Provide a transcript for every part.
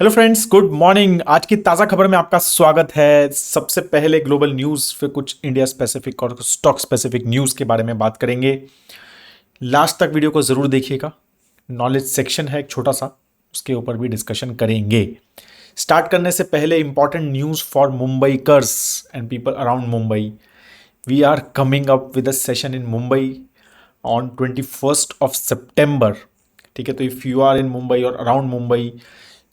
Hello friends, good morning. आज की ताज़ा खबर में आपका स्वागत है। सबसे पहले ग्लोबल न्यूज़, फिर कुछ इंडिया स्पेसिफिक और स्टॉक स्पेसिफिक न्यूज़ के बारे में बात करेंगे। लास्ट तक वीडियो को ज़रूर देखिएगा। नॉलेज सेक्शन है एक छोटा सा, उसके ऊपर भी डिस्कशन करेंगे। स्टार्ट करने से पहले important news for Mumbaikars and people around Mumbai. We are coming up with a session in Mumbai on 21st of September। ठीक है, तो if you are in Mumbai और अराउंड मुंबई,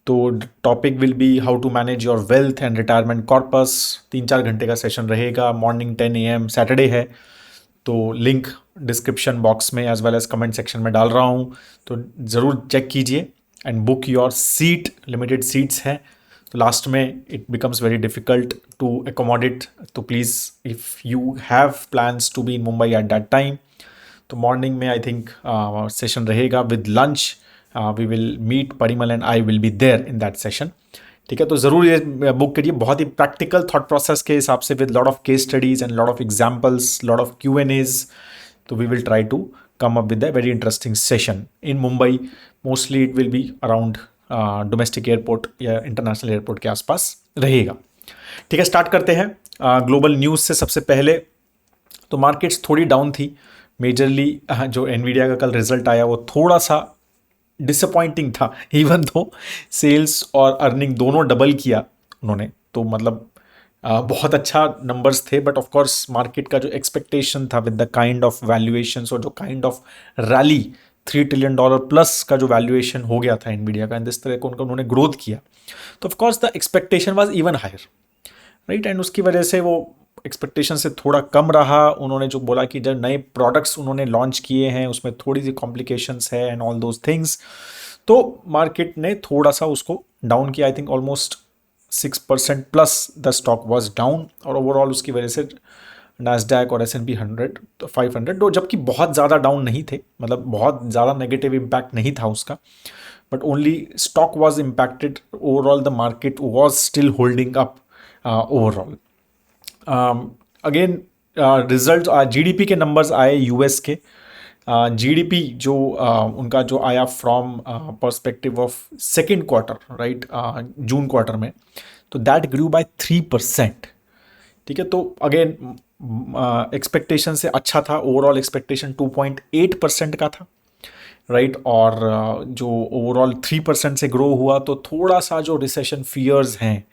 तो topic will be how to manage your wealth and retirement corpus. 3-4 घंटे का session रहेगा। Morning 10 AM Saturday है, तो लिंक डिस्क्रिप्शन बॉक्स में as well as comment section में डाल रहा हूँ, तो ज़रूर चेक कीजिए and book your seat. Limited seats हैं, तो लास्ट में it becomes very difficult to accommodate. तो please, if you have plans to be in Mumbai at that time, तो मॉर्निंग में आई थिंक सेशन रहेगा with lunch. We will meet, Parimal and I will be there in that session. ठीक है, तो ज़रूर ये book करिए। बहुत ही प्रैक्टिकल थॉट प्रोसेस के हिसाब से, with lot of case studies and lot of examples, lot of Q&As। तो we will try to come up with a very interesting session in Mumbai. Mostly it will be around domestic airport या international airport के आसपास रहेगा। ठीक है, start करते हैं global news से। सबसे पहले तो मार्केट्स थोड़ी डाउन थी मेजरली। जो एनवीडिया का कल रिजल्ट आया वो थोड़ा सा डिसअपॉइंटिंग था। इवन दो सेल्स और अर्निंग दोनों डबल किया उन्होंने, तो मतलब बहुत अच्छा नंबर्स थे। बट ऑफ कोर्स मार्केट का जो एक्सपेक्टेशन था with the kind of valuations और जो kind of rally, $3 trillion plus का जो वैल्यूएशन हो गया था एनवीडिया का, जिस तरह को उनका उन्होंने ग्रोथ किया, तो of course the expectation was even higher, right. And उसकी वजह से वो एक्सपेक्टेशन से थोड़ा कम रहा। उन्होंने जो बोला कि जब नए प्रोडक्ट्स उन्होंने लॉन्च किए हैं उसमें थोड़ी सी कॉम्प्लिकेशंस है एंड ऑल दोज थिंग्स, तो मार्केट ने थोड़ा सा उसको डाउन किया। I think almost 6% plus the stock was down, और ओवरऑल उसकी वजह से नैस्डैक और S&P 100 तो 500, तो जबकि बहुत ज़्यादा डाउन नहीं थे, मतलब बहुत ज़्यादा नेगेटिव इम्पैक्ट नहीं था उसका, but only stock was impacted. Overall the market was still holding up overall. Again result, GDP के नंबर्स आए यूएस के। जीडीपी जो उनका जो आया from perspective of second quarter, right, June quarter में, तो दैट ग्रू बाय 3%। ठीक है, तो अगेन एक्सपेक्टेशन से अच्छा था। ओवरऑल एक्सपेक्टेशन 2.8% का था, राइट। और जो ओवरऑल 3% से ग्रो हुआ, तो थोड़ा सा जो रिसेशन फियर्स हैं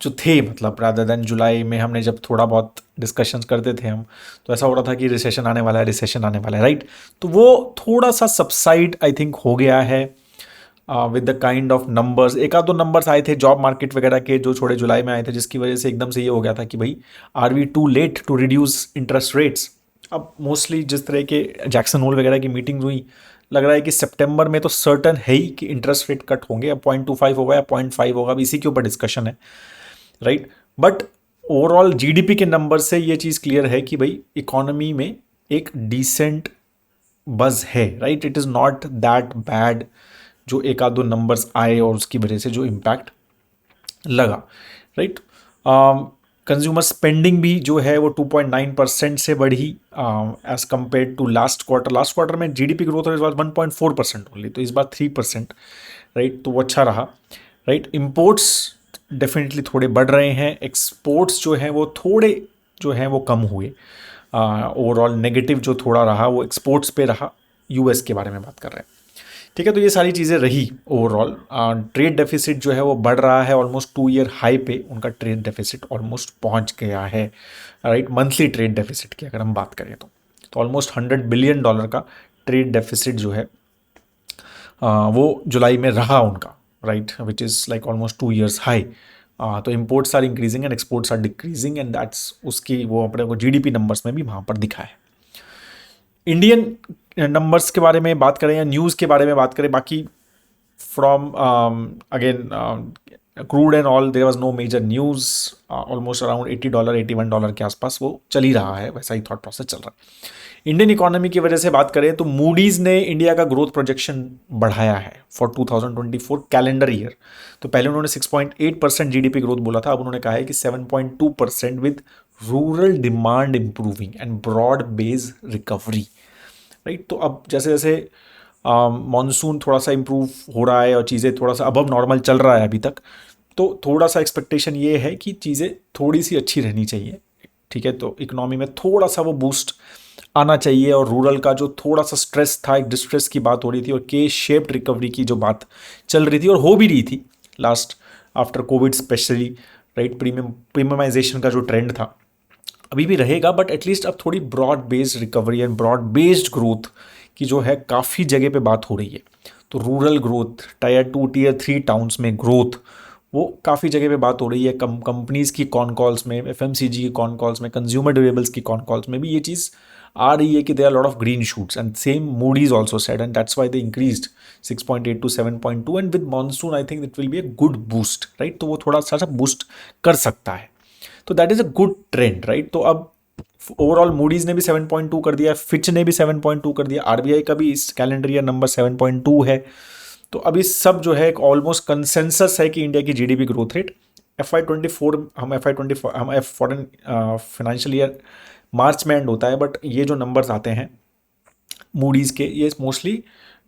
जो थे, मतलब रादर देन जुलाई में हमने जब थोड़ा बहुत डिस्कशंस करते थे हम, तो ऐसा हो रहा था कि रिसेशन आने वाला है, रिसेशन आने वाला है, राइट। तो वो थोड़ा सा सबसाइड आई थिंक हो गया है with the kind of numbers. एक आध दो नंबर्स आए थे जॉब मार्केट वगैरह के जो थोड़े जुलाई में आए थे, जिसकी वजह से एकदम से ये हो गया था कि भाई, are we too late to reduce interest rates. अब मोस्टली जिस तरह के जैक्सन होल वगैरह की मीटिंग हुई, लग रहा है कि सितंबर में तो सर्टन है ही कि इंटरेस्ट रेट कट होंगे। अब 0.25 होगा या 0.5 होगा, अब इसी के ऊपर डिस्कशन है, राइट। बट ओवरऑल जीडीपी के नंबर से ये चीज़ क्लियर है कि भाई इकोनॉमी में एक डिसेंट बज है, right. It is not that bad जो एक आध दो नंबर्स आए और उसकी वजह से जो इम्पैक्ट लगा, राइट। कंज्यूमर स्पेंडिंग भी जो है वो 2.9% से बढ़ी as compared to last quarter. Last quarter में जीडीपी ग्रोथ इस बार 1.4% ओनली, तो इस बार 3%, राइट, तो वो अच्छा रहा, राइट। इम्पोर्ट्स डेफिनेटली थोड़े बढ़ रहे हैं। एक्सपोर्ट्स जो हैं वो थोड़े जो हैं वो कम हुए। ओवरऑल नेगेटिव जो थोड़ा रहा वो एक्सपोर्ट्स पे रहा। यूएस के बारे में बात कर रहे हैं, ठीक है। तो ये सारी चीज़ें रही। ओवरऑल ट्रेड डेफिसिट जो है वो बढ़ रहा है, ऑलमोस्ट 2 ईयर हाई पे उनका ट्रेड डेफिसिट ऑलमोस्ट पहुंच गया है, राइट। मंथली ट्रेड डेफिसिट की अगर हम बात करें तो ऑलमोस्ट $100 बिलियन का ट्रेड डेफिसिट जो है वो जुलाई में रहा उनका, right, which is like almost 2 years high. तो imports are increasing and exports are decreasing, and that's उसकी वो अपने को जीडीपी नंबर्स में भी वहाँ पर दिखा है। इंडियन नंबर्स के बारे में बात करें या न्यूज़ के बारे में बात करें, बाकी from again crude and all there was no major news. Almost around $80 $81 के आसपास वो चल ही रहा है, वैसा ही थॉट प्रोसेस चल रहा है। इंडियन इकोनॉमी की वजह से बात करें तो मूडीज़ ने इंडिया का ग्रोथ प्रोजेक्शन बढ़ाया है फॉर 2024 कैलेंडर ईयर। तो पहले उन्होंने 6.8% जीडीपी ग्रोथ बोला था, अब उन्होंने कहा है कि 7.2% with rural demand improving and broad base recovery, right. तो अब जैसे जैसे मॉनसून थोड़ा सा इम्प्रूव हो रहा है और चीज़ें थोड़ा सा अबव नॉर्मल चल रहा है अभी तक, तो थोड़ा सा एक्सपेक्टेशन ये है कि चीज़ें थोड़ी सी अच्छी रहनी चाहिए। ठीक है, तो इकोनॉमी में थोड़ा सा वो बूस्ट आना चाहिए, और रूरल का जो थोड़ा सा स्ट्रेस था, एक डिस्ट्रेस की बात हो रही थी और के शेप्ड रिकवरी की जो बात चल रही थी और हो भी रही थी last after covid specially, right, premiumisation का जो ट्रेंड था अभी भी रहेगा, बट एटलीस्ट अब थोड़ी broad based recovery and broad based growth की जो है काफ़ी जगह पे बात हो रही है। तो rural growth, tyre 2 tyre 3 towns में ग्रोथ, वो काफ़ी जगह पे बात हो रही है। कंपनीज़ की कॉन कॉल्स में, एफएमसीजी की कॉन कॉल्स में, कंज्यूमर ड्यूरेबल्स की कॉन कॉल्स में भी ये चीज़ आ रही है कि they are lot of green shoots, and same Moody's also said, and that's why they increased 6.8 to 7.2, and with monsoon I think it will be a good boost, right. तो वो थोड़ा सा बूस्ट कर सकता है, तो that is a good trend, right. तो अब ओवरऑल मूडीज ने भी 7.2 कर दिया, फिच ने भी 7.2 कर दिया, आरबीआई का भी इस कैलेंडर ईयर नंबर 7.2 है। तो अभी सब जो है एक ऑलमोस्ट कंसेंसस है कि इंडिया की जीडीपी ग्रोथ रेट FY24, हम एफ फॉरन फाइनेंशियल ईयर मार्च में एंड होता है, बट ये जो नंबर्स आते हैं मूडीज़ के, ये मोस्टली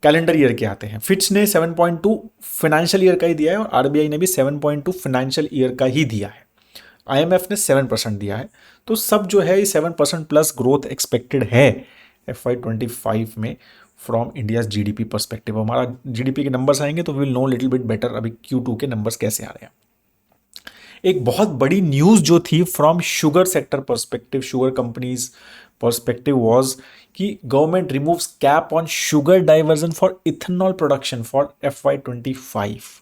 कैलेंडर ईयर के आते हैं। फिच ने 7.2 फाइनेंशियल ईयर का ही दिया है और आरबीआई ने भी 7.2 फाइनेंशियल ईयर का ही दिया है। आईएमएफ ने 7% दिया है। तो सब जो है 7% प्लस ग्रोथ एक्सपेक्टेड है FY25 में फ्रॉम इंडियाज जीडीपी परस्पेक्टिव। हमारा जीडीपी के नंबर्स आएंगे तो we will know little bit better अभी Q2 के नंबर्स कैसे आ रहे हैं। एक बहुत बड़ी न्यूज़ जो थी from sugar sector perspective, sugar companies perspective was कि government removes cap on sugar diversion for ethanol production for FY25।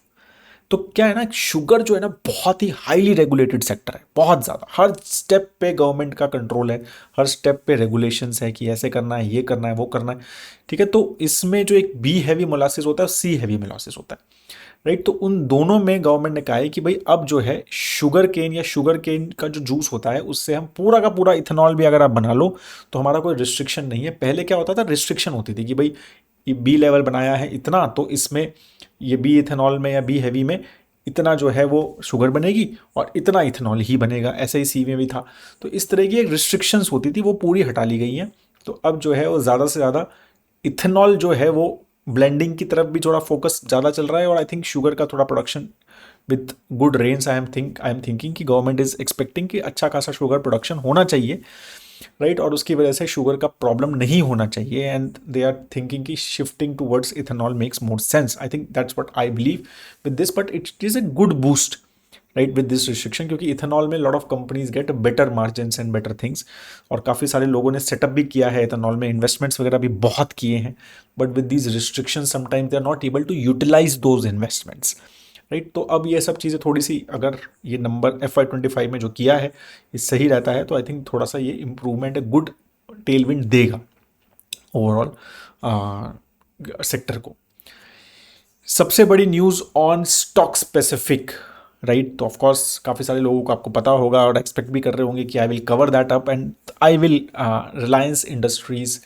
तो क्या है ना, शुगर जो है ना बहुत ही हाईली रेगुलेटेड सेक्टर है, बहुत ज़्यादा, हर स्टेप पे गवर्नमेंट का कंट्रोल है, हर स्टेप पे रेगुलेशंस है कि ऐसे करना है, ये करना है, वो करना है। ठीक है, तो इसमें जो एक बी हैवी मोलासिस होता है, सी हैवी मोलासिस होता है, राइट। तो उन दोनों में गवर्नमेंट ने कहा है कि भाई अब जो है शुगर केन या शुगर केन का जो जूस होता है उससे हम पूरा का पूरा इथेनॉल भी अगर आप बना लो तो हमारा कोई रिस्ट्रिक्शन नहीं है। पहले क्या होता था, रिस्ट्रिक्शन होती थी कि भाई ये बी लेवल बनाया है इतना, तो इसमें ये बी इथेनॉल में या बी हैवी में इतना जो है वो शुगर बनेगी और इतना इथेनॉल ही बनेगा, ऐसे ही सी में भी था। तो इस तरह की एक रिस्ट्रिक्शंस होती थी, वो पूरी हटा ली गई हैं। तो अब जो है वो ज़्यादा से ज़्यादा इथेनॉल जो है वो ब्लेंडिंग की तरफ भी थोड़ा फोकस ज़्यादा चल रहा है, और आई थिंक शुगर का थोड़ा production with good range, I am thinking कि गवर्नमेंट इज एक्सपेक्टिंग कि अच्छा खासा शुगर प्रोडक्शन होना चाहिए, राइट। और उसकी वजह से शुगर का प्रॉब्लम नहीं होना चाहिए, एंड दे आर थिंकिंग कि shifting towards ethanol makes more sense. I think that's what I believe with this, but it is a good boost, right, with this restriction, क्योंकि इथेनॉल में lot of companies get better margins and better things, और काफ़ी सारे लोगों ने setup भी किया है इथेनॉल में, इन्वेस्टमेंट्स वगैरह भी बहुत किए हैं, but with these restriction sometimes they are not able to utilise those investments, right. तो अब ये सब चीज़ें थोड़ी सी, अगर ये नंबर FY25 में जो किया है ये सही रहता है तो आई थिंक थोड़ा सा ये इम्प्रूवमेंट, गुड टेलविंड देगा ओवरऑल सेक्टर को। सबसे बड़ी news on stock specific, right. तो ऑफकोर्स काफ़ी सारे लोगों को आपको पता होगा और एक्सपेक्ट भी कर रहे होंगे कि I will cover that up, and I will Reliance Industries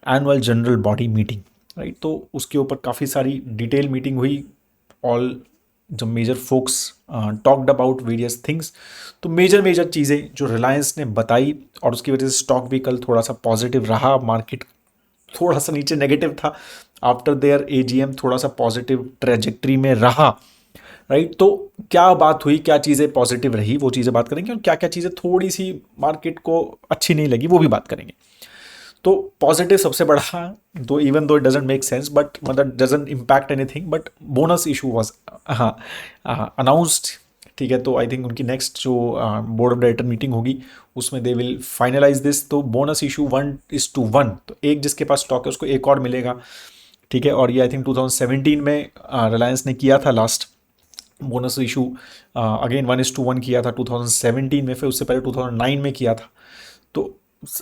annual general body meeting, right. तो उसके ऊपर काफ़ी सारी डिटेल मीटिंग हुई, ऑल जो major folks talked about various things. तो मेजर चीज़ें जो रिलायंस ने बताई, और उसकी वजह से स्टॉक भी कल थोड़ा सा पॉजिटिव रहा, मार्केट थोड़ा सा नीचे नेगेटिव था, आफ्टर देयर AGM थोड़ा सा पॉजिटिव ट्रेजेक्ट्री में रहा, राइट। तो क्या बात हुई, क्या चीज़ें पॉजिटिव रही, वो चीज़ें बात करेंगे, और क्या क्या चीज़ें थोड़ी सी मार्केट को अच्छी नहीं लगी वो भी बात करेंगे। तो पॉजिटिव सबसे बड़ा, though even though it doesn't make sense but मतलब doesn't impact anything, but bonus issue was announced, ठीक है। तो आई थिंक उनकी नेक्स्ट जो बोर्ड ऑफ डायरेक्टर मीटिंग होगी उसमें दे विल फाइनलाइज दिस। तो बोनस इशू 1:1, तो एक जिसके पास स्टॉक है उसको एक और मिलेगा, ठीक है। और ये आई थिंक 2017 में रिलायंस ने किया था लास्ट बोनस इशू, अगेन 1:1 किया था 2017 में, फिर उससे पहले 2009 में किया था। तो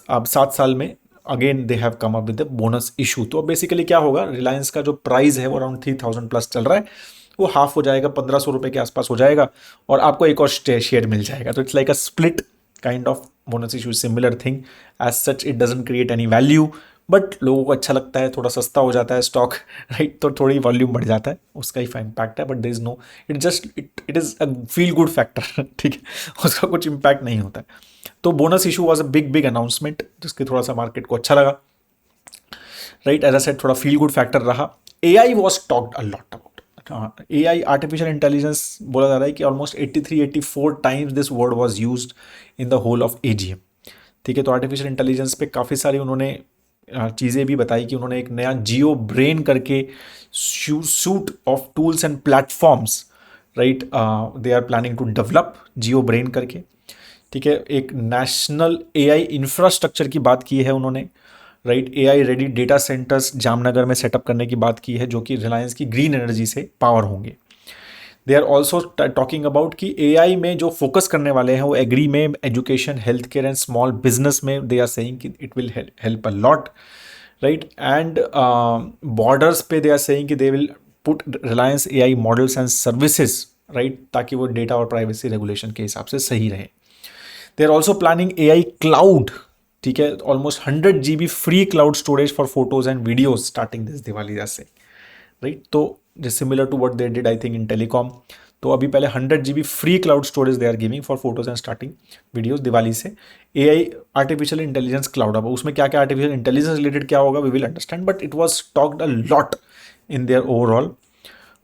अब 7 साल में again they have come up with the bonus issue. तो अब बेसिकली क्या होगा, रिलायंस का जो प्राइस है वो अराउंड 3000 प्लस चल रहा है, वो हाफ हो जाएगा, 1500 रुपये के आसपास हो जाएगा, और आपको एक और शेयर मिल जाएगा। तो it's like a split kind of bonus issue, similar thing, as such it doesn't create any value, but लोगों को अच्छा लगता है, थोड़ा सस्ता हो जाता है स्टॉक, राइट। तो थोड़ी वॉल्यूम बढ़ जाता है, उसका ही इम्पैक्ट है, but there is no, it is a feel good factor, ठीक है, उसका कुछ इम्पैक्ट नहीं होता है। तो bonus issue was a big announcement जिसके थोड़ा सा मार्केट को अच्छा लगा। राइट। एज आई सेड, थोड़ा फील गुड फैक्टर रहा। AI was talked a lot about. AI artificial intelligence बोला जा रहा है कि almost 83-84 times this word was used in the whole of AGM। ठीक है, तो आर्टिफिशियल इंटेलिजेंस पे काफ़ी सारी उन्होंने चीज़ें भी बताई कि उन्होंने एक नया जियो ब्रेन करके suite of tools and platforms, right, they are planning to develop Jio Brain करके। ठीक है, एक नेशनल AI इंफ्रास्ट्रक्चर की बात की है उन्होंने, right. AI ready data centres Jamnagar में सेटअप करने की बात की है, जो कि रिलायंस की ग्रीन एनर्जी से पावर होंगे। They are also talking about कि AI में जो फोकस करने वाले हैं वो एग्री में, education, health care and small business में। दे आर सेइंग कि it will help a lot, right. And borders पे दे आर सेइंग कि they will put Reliance AI models and services, right, ताकि वो डेटा और प्राइवेसी रेगुलेशन के हिसाब से सही रहे। They are also planning AI cloud. ठीक है, almost 100 GB free cloud storage for photos and videos starting this Diwali जैसे, राइट। तो similar to what they did I think in telecom. तो अभी पहले 100 GB free cloud storage they are giving for photos and starting videos Diwali से। AI artificial intelligence cloud, अब उसमें क्या क्या आर्टिफिशियल इंटेलिजेंस रिलेटेड क्या होगा we will understand, but it was talked a lot in their overall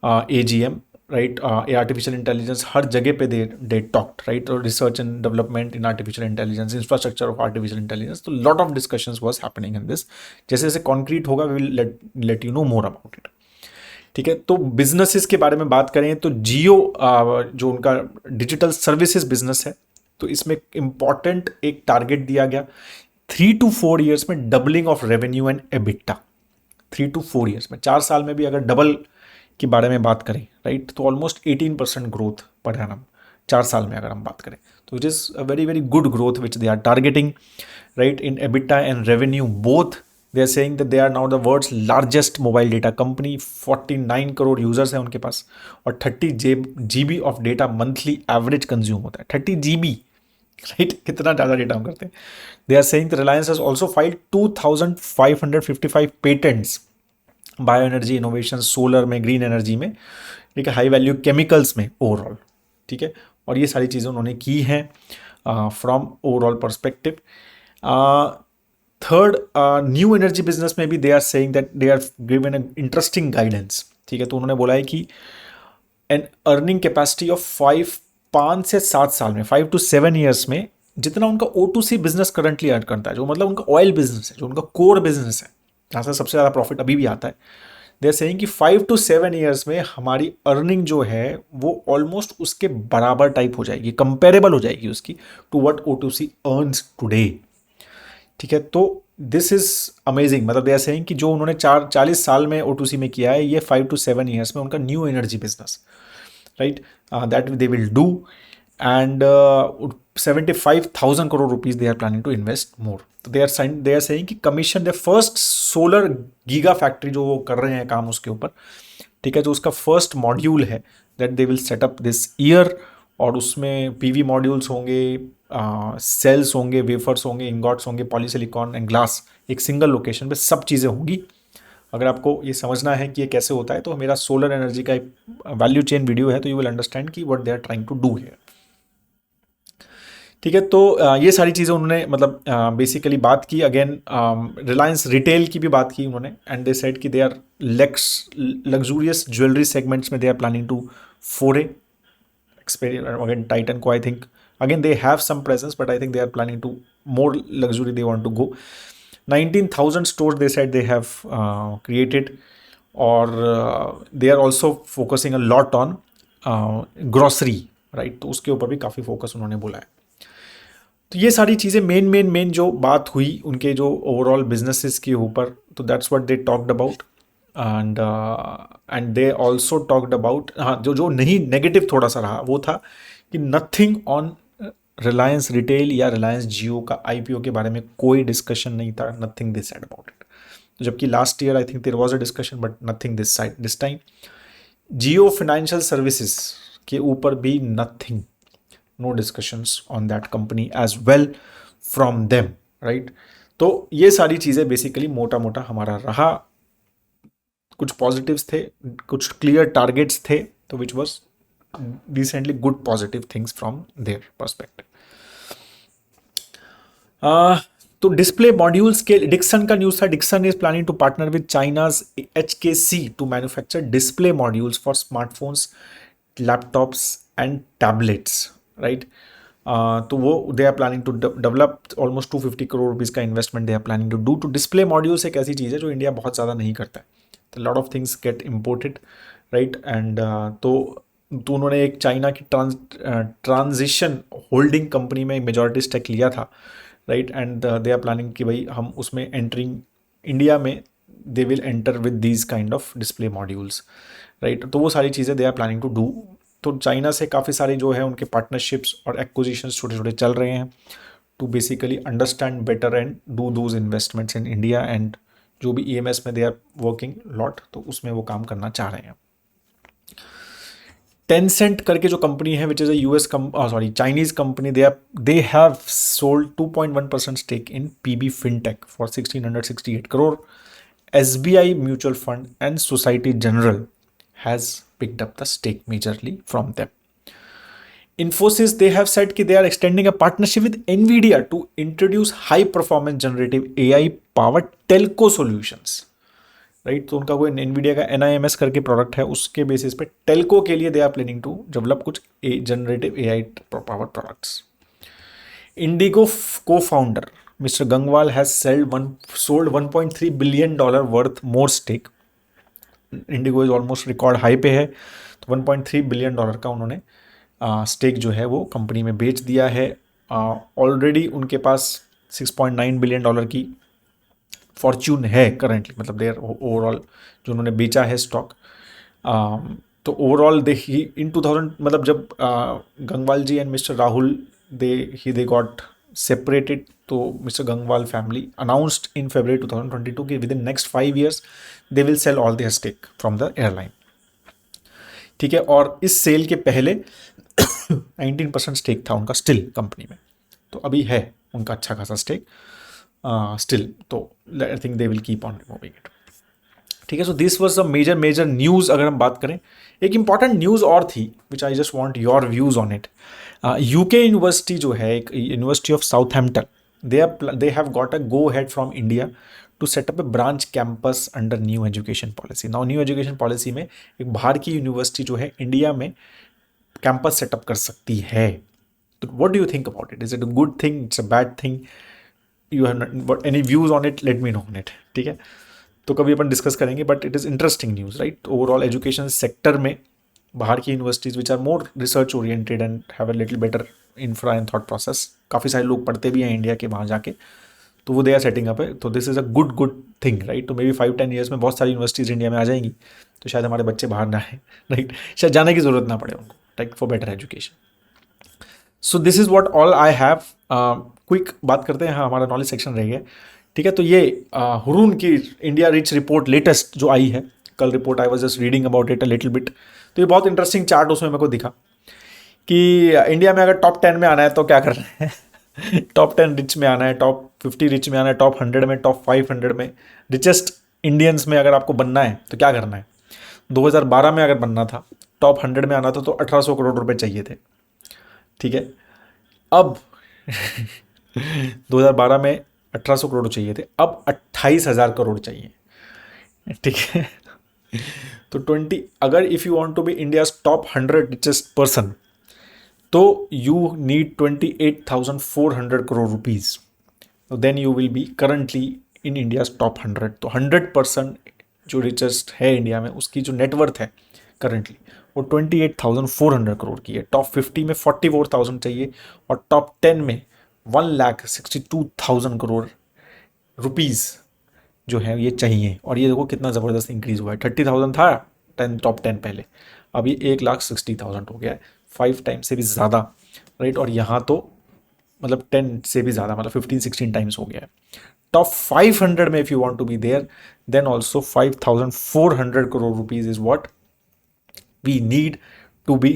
AGM, right. Artificial intelligence हर जगह पे दे टॉक्ड, राइट, और research and development in artificial intelligence, infrastructure of artificial intelligence, तो lot of discussions was happening in this. जैसे जैसे concrete होगा we will let you know more about it. ठीक है, तो बिजनेसेस के बारे में बात करें तो जियो जो उनका डिजिटल सर्विसेज बिजनेस है, तो इसमें इंपॉर्टेंट एक टारगेट दिया गया 3 to 4 ईयर्स में doubling of revenue and EBITDA. 3 to 4 years में, 4 साल में भी अगर डबल के बारे में बात करें, राइट, तो ऑलमोस्ट 18% ग्रोथ पर एनम 4 साल में अगर हम बात करें, तो it is a very very good growth which they are targeting, right, in EBITDA and revenue both. They are saying that they are now the world's largest mobile data company. 49 crore users हैं उनके पास, और 30 GB of data monthly average consume होता है। 30 GB, right, कितना ज़्यादा data हम करते हैं। They are saying Reliance has also filed 2555 patents, bio energy innovation, solar में, ग्रीन एनर्जी में, ठीक है, हाई वैल्यू केमिकल्स में ओवरऑल। ठीक है, और ये सारी चीज़ें उन्होंने की हैं from overall perspective. Third, new energy business में भी they are saying that they are given an interesting guidance. ठीक है, तो उन्होंने बोला है कि एन अर्निंग कैपेसिटी ऑफ 5 से 7 साल में, 5 to 7 ईयर्स में, जितना उनका O2C बिजनेस करंटली अर्न करता है, जो मतलब उनका ऑयल बिजनेस है, जो उनका कोर बिजनेस है, जहाँ से सबसे ज़्यादा प्रॉफिट अभी भी आता है, दे आर सेइंग कि 5 to 7 ईयर्स में हमारी अर्निंग जो है वो ऑलमोस्ट उसके बराबर टाइप हो जाएगी, कंपेरेबल हो जाएगी उसकी to what O2C earns today. ठीक है, तो दिस इज अमेजिंग। मतलब दे आर सेइंग कि जो उन्होंने 40 साल में O2C में किया है, ये 5 to 7 ईयर्स में उनका new energy business, right, that they will do. And 75,000 crore rupees they are planning to invest more. तो दे आर सेइंग कि commission the first solar giga factory जो वो कर रहे हैं काम उसके ऊपर। ठीक है, जो उसका फर्स्ट मॉड्यूल है that they will set up this year, और उसमें PV मॉड्यूल्स होंगे, सेल्स होंगे, वेफर्स होंगे, इंगॉट्स होंगे, पॉलीसिलिकॉन एंड ग्लास, एक सिंगल लोकेशन पे सब चीज़ें होंगी। अगर आपको ये समझना है कि ये कैसे होता है, तो मेरा सोलर एनर्जी का एक वैल्यू चेन वीडियो है, तो यू विल अंडरस्टैंड कि what they are trying to do here. ठीक है, तो ये सारी चीज़ें उन्होंने मतलब बेसिकली बात की। अगेन रिलायंस रिटेल की भी बात की उन्होंने, एंड दे सेड कि they are luxurious jewellery segments में they are planning to foray again Titan Co, I think again they have some presence, but I think they are planning to more luxury, they want to go. 19,000 stores they said they have created, or they are also focusing a lot on grocery, right, तो उसके ऊपर भी काफ़ी focus उन्होंने बोला है। तो ये सारी चीज़ें मेन जो बात हुई उनके जो ओवरऑल बिजनेसेस के ऊपर, तो that's what they talked about. And they also talked about, हाँ, जो जो नहीं नेगेटिव थोड़ा सा रहा वो था कि नथिंग ऑन रिलायंस रिटेल या रिलायंस जियो का IPO के बारे में कोई डिस्कशन नहीं था, nothing this side about it. तो जबकि last year I think there was a discussion, but nothing this side this time. Jio Financial Services के ऊपर भी nothing, no discussions on that company as well from them, right. तो ये सारी चीज़ें basically मोटा मोटा हमारा रहा। कुछ पॉजिटिव्स थे, कुछ क्लियर टारगेट्स थे, तो which was recently good positive things from their perspective. तो तो डिस्प्ले मॉड्यूल्स के डिक्सन का न्यूज़ था। Dixon is planning to partner with China's HKC to manufacture display modules for smartphones, laptops and tablets, right. तो वो they are planning to develop almost 250 crore rupees का investment they are planning to do to display modules. एक ऐसी चीज़ है जो India बहुत ज़्यादा नहीं करता है, तो lot of things get imported, right. And तो उन्होंने एक चाइना की ट्रांजिशन होल्डिंग कंपनी में मेजॉरिटी स्टेक लिया था, right. And they are planning कि भाई हम उसमें एंटरिंग इंडिया में they will enter with these kind of display modules, right. तो वो सारी चीज़ें they are planning to do. तो चाइना से काफ़ी सारे जो है उनके पार्टनरशिप्स और एक्विजिशंस छोटे छोटे चल रहे हैं to basically understand better and do those investments in India. And जो भी EMS में दे आर वर्किंग लॉट, तो उसमें वो काम करना चाह रहे हैं। टेंसेंट करके जो कंपनी है which is a Chinese company, they have sold 2.1% stake in PB fintech for 1668 crore. SBI mutual fund and Societe Generale has picked up the stake majorly from them. Infosys, they have said कि they are extending a partnership with NVIDIA to introduce high performance generative AI powered telco solutions, right? तो उनका कोई NVIDIA का NIMS करके product है, उसके basis पे टेल्को के लिए they are planning to develop कुछ generative AI powered products. Indigo co-founder Mr. Gangwal has sold $1.3 billion worth more stake. Indigo is almost record high पे है, तो $1.3 बिलियन का उन्होंने स्टेक जो है वो कंपनी में बेच दिया है। ऑलरेडी उनके पास $6.9 बिलियन की फॉर्च्यून है करेंटली, मतलब देयर ओवरऑल जो उन्होंने बेचा है स्टॉक। तो ओवरऑल दे इन 2000 मतलब जब Gangwal ji and mister Rahul they got separated, तो mister Gangwal family announced in February 2022 कि within next 5 years they will sell all their stake from the airline, ठीक है। और इस सेल के पहले 19% स्टेक था उनका स्टिल कंपनी में, तो अभी है उनका अच्छा खासा स्टेक स्टिल, तो I think they will keep on removing it, ठीक है। So this was a major news. अगर हम बात करें, एक इंपॉर्टेंट न्यूज़ और थी which I just want your views on it. UK university जो है, एक university of Southampton, they have got a go ahead from India to set up a branch campus under new education policy. Now new education policy में एक बाहर की university जो है India में कैंपस सेटअप कर सकती है। तो what do you think about it? Is it a good thing? It's a bad thing? You have any views on it? Let me know on it. ठीक है, तो कभी अपन डिस्कस करेंगे, but it is interesting news, right. Overall education sector में बाहर की universities which are more research oriented and have a little better infra and thought process, काफ़ी सारे लोग पढ़ते भी हैं इंडिया के वहाँ जाके, तो वो दे आर सेटिंग अप है। तो this is a good thing, right. तो मे बी 5-10 years में बहुत सारी यूनिवर्सिटीज़ इंडिया में आ जाएंगी, तो शायद हमारे बच्चे बाहर ना आए, राइट, शायद जाने की ज़रूरत ना पड़े उनको, right, for better education. So this is what all I have. Quick बात करते हैं, हाँ हमारा नॉलेज सेक्शन रह गया, ठीक है। तो ये हुरून की इंडिया रिच रिपोर्ट लेटेस्ट जो आई है, कल report I was just reading about it a little bit, तो ये बहुत इंटरेस्टिंग चार्ट उसमें मेरे को दिखा कि इंडिया में अगर टॉप 10 में आना है तो क्या करना है टॉप 10 रिच में आना है, टॉप 50 रिच में आना है, टॉप 100 में, टॉप 500 में, रिचेस्ट इंडियंस में अगर आपको बनना है तो क्या करना है। 2012 में अगर बनना था, टॉप 100 में आना था, तो 1800 करोड़ रुपए चाहिए थे, ठीक है। अब 2012 में 1800 करोड़ चाहिए थे, अब 28,000 करोड़ चाहिए, ठीक है। तो 20 अगर if you want to be India's top 100 richest person, तो यू नीड 28,400 करोड़ रुपीज़, तो then you will be currently in India's top 100। तो 100% जो रिचेस्ट है इंडिया में, उसकी जो नेटवर्थ है करंटली वो 28,400 करोड़ की है। टॉप 50 में 44,000 चाहिए, और टॉप 10 में 1,62,000 करोड़ रुपीज़ जो है ये चाहिए। और ये देखो कितना ज़बरदस्त इंक्रीज़ हुआ है, 30,000 था टॉप 10 पहले, अभी 1,60,000 हो गया है, 5 टाइम्स से भी ज़्यादा, राइट। और यहाँ तो मतलब 10 से भी ज़्यादा, मतलब 15-16 टाइम्स हो गया है। टॉप 500 में if you want to be there, then also 5,400 crore rupees is what we need to be,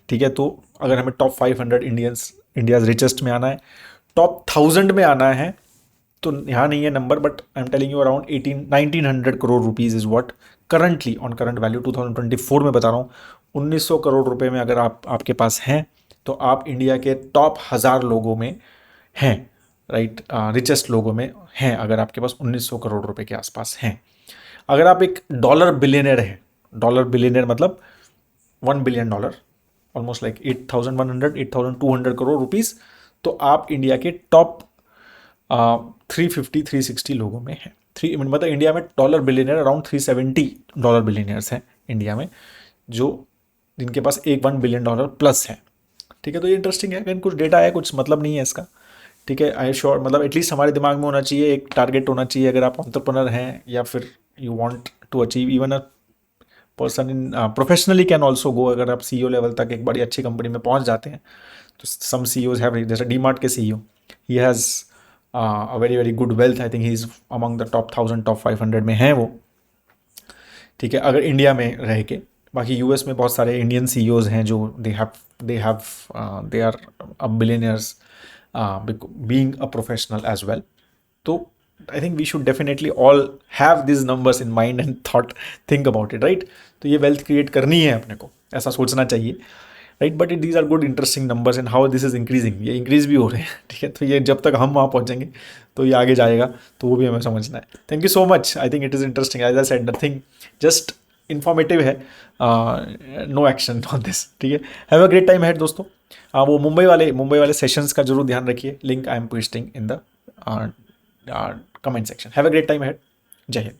ठीक है। तो अगर हमें टॉप 500 इंडियाज रिचेस्ट में आना है, टॉप 1000 में आना है, तो यहाँ नहीं है number, but I am telling you around 1900 crore rupees is what currently on current value 2024 में बता रहा हूँ, 1900 करोड़ रुपए में अगर आपके पास हैं, तो आप इंडिया के टॉप 1000 लोगों में हैं, राइट, रिचेस्ट लोगों में हैं, अगर आपके पास 1900 करोड़ रुपए के आसपास हैं। अगर आप एक डॉलर बिलियनर हैं, डॉलर बिलियनर मतलब $1 billion, almost like 8,100 8,200 crore rupees, तो आप इंडिया के टॉप 350 360 लोगों में हैं। मतलब इंडिया में dollar billionaire around 370 dollar billionaires हैं इंडिया में, जो जिनके पास एक $1 बिलियन प्लस है। ठीक है, तो ये इंटरेस्टिंग है। अगर कुछ डेटा है, कुछ मतलब नहीं है इसका। ठीक है, आई श्योर, मतलब एटलीस्ट हमारे दिमाग में होना चाहिए, एक टारगेट होना चाहिए। अगर आप एंटरप्रेन्योर हैं या फिर you want to achieve, even a person in professionally can also go, अगर आप सीईओ लेवल तक एक बड़ी अच्छी कंपनी में पहुंच जाते हैं, तो सम सीईओज हैव, जैसे डीमार्ट के CEO, he has a very very good wealth. I think he is among the top 1000 top 500 में है वो। ठीक है, अगर इंडिया में रह के। बाकी यूएस में बहुत सारे इंडियन सीईओज हैं जो they are a billionaires being a professional as well. तो I think we should definitely all have this numbers in mind and thought, think about it, right. तो ये वेल्थ क्रिएट करनी है अपने को, ऐसा सोचना चाहिए, right. But it these are good interesting numbers and how this is increasing, ये इंक्रीज भी हो रहे हैं। ठीक है, तो ये जब तक हम वहाँ पहुँचेंगे तो ये आगे जाएगा, तो वो भी हमें समझना है। Thank you so much, I think it is interesting, as I said nothing, just informative है, नो एक्शन ऑन दिस। ठीक है, have a great time ahead दोस्तों। वो मुंबई वाले सेशंस का जरूर ध्यान रखिए, link I am posting in the comment section. Have a great time ahead, जय हिंद।